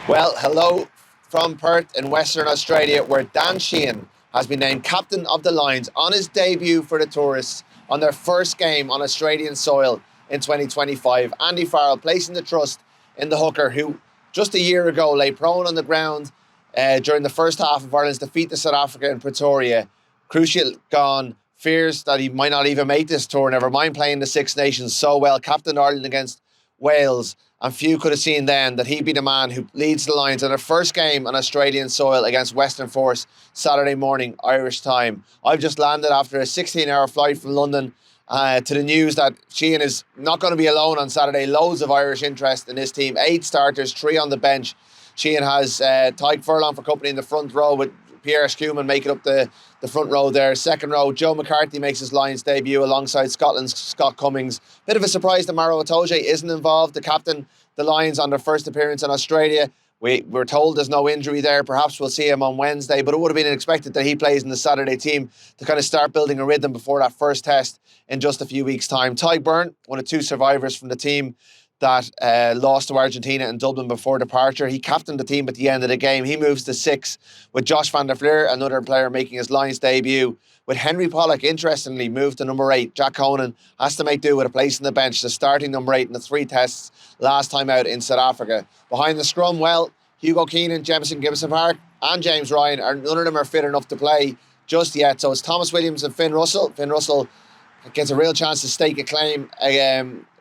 Well, hello from Perth in Western Australia, where Dan Sheehan has been named captain of the Lions on his debut for the tourists on their first game on Australian soil in 2025. Andy Farrell placing the trust in the hooker who just a year ago lay prone on the ground during the first half of Ireland's defeat to South Africa in Pretoria. Crucial gone, fears that he might not even make this tour, never mind playing the Six Nations so well. Captain Ireland against Wales, and few could have seen then that he'd be the man who leads the Lions in their first game on Australian soil against Western Force Saturday morning Irish time. I've just landed after a 16-hour flight from London to the news that Sheehan is not going to be alone on Saturday. Loads of Irish interest in his team. 8 starters, 3 on the bench. Sheehan has Tyke Furlong for company in the front row, with Pierre Schumann making up the front row there. Second row, Joe McCarthy makes his Lions debut alongside Scotland's Scott Cummings. Bit of a surprise that Maro Itoje isn't involved, the captain, the Lions, on their first appearance in Australia. We're told there's no injury there. Perhaps we'll see him on Wednesday, but it would have been expected that he plays in the Saturday team to kind of start building a rhythm before that first test in just a few weeks' time. Tyke Byrne, one of 2 survivors from the team that lost to Argentina in Dublin before departure. He captained the team at the end of the game. He moves to 6, with Josh van der Fleer, another player making his Lions debut. With Henry Pollock, interestingly, moved to number 8. Jack Conan has to make do with a place in the bench, the starting number 8 in the 3 tests last time out in South Africa. Behind the scrum, well, Hugo, Keenan, Jamison Gibson-Park and James Ryan, none of them are fit enough to play just yet. So it's Thomas Williams and Finn Russell. Finn Russell gets a real chance to stake a claim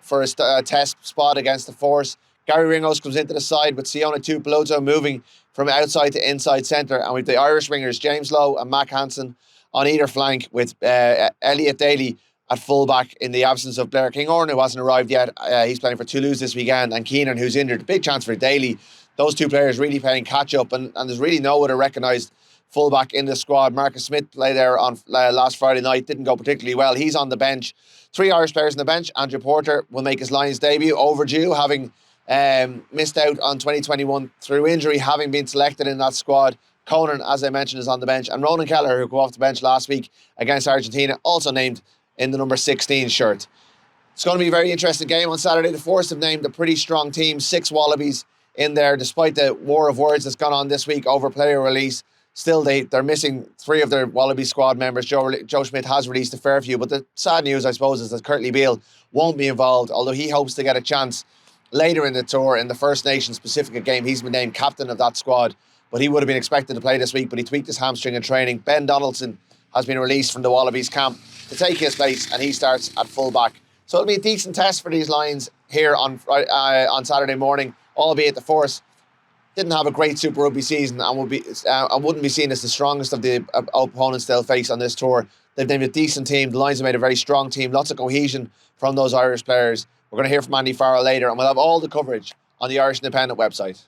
for a test spot against the Force. Gary Ringos comes into the side with Siona Tuipulotu moving from outside to inside centre. And with the Irish wingers, James Lowe and Mac Hansen on either flank, with Elliot Daly at fullback in the absence of Blair Kinghorn, who hasn't arrived yet. He's playing for Toulouse this weekend, and Keenan, who's injured. Big chance for Daly. Those 2 players really playing catch-up, and there's really no other recognised fullback in the squad. Marcus Smith played there on last Friday night, didn't go particularly well. He's on the bench. 3 Irish players on the bench. Andrew Porter will make his Lions debut, overdue, having missed out on 2021 through injury, having been selected in that squad. Conan, as I mentioned, is on the bench, and Ronan Kelleher, who came off the bench last week against Argentina, also named in the number 16 shirt. It's going to be a very interesting game on Saturday. The Force have named a pretty strong team, 6 Wallabies in there, despite the war of words that's gone on this week over player release. Still, they're missing 3 of their Wallaby squad members. Joe Schmidt has released a fair few, but the sad news, I suppose, is that Curtly Beale won't be involved, although he hopes to get a chance later in the tour in the First Nations Pacifica game. He's been named captain of that squad, but he would have been expected to play this week, but he tweaked his hamstring in training. Ben Donaldson has been released from the Wallabies camp to take his place, and he starts at full-back. So it'll be a decent test for these Lions here on Saturday morning, albeit the Force didn't have a great Super Rugby season and wouldn't be seen as the strongest of the opponents they'll face on this tour. They've named a decent team. The Lions have made a very strong team. Lots of cohesion from those Irish players. We're going to hear from Andy Farrell later, and we'll have all the coverage on the Irish Independent website.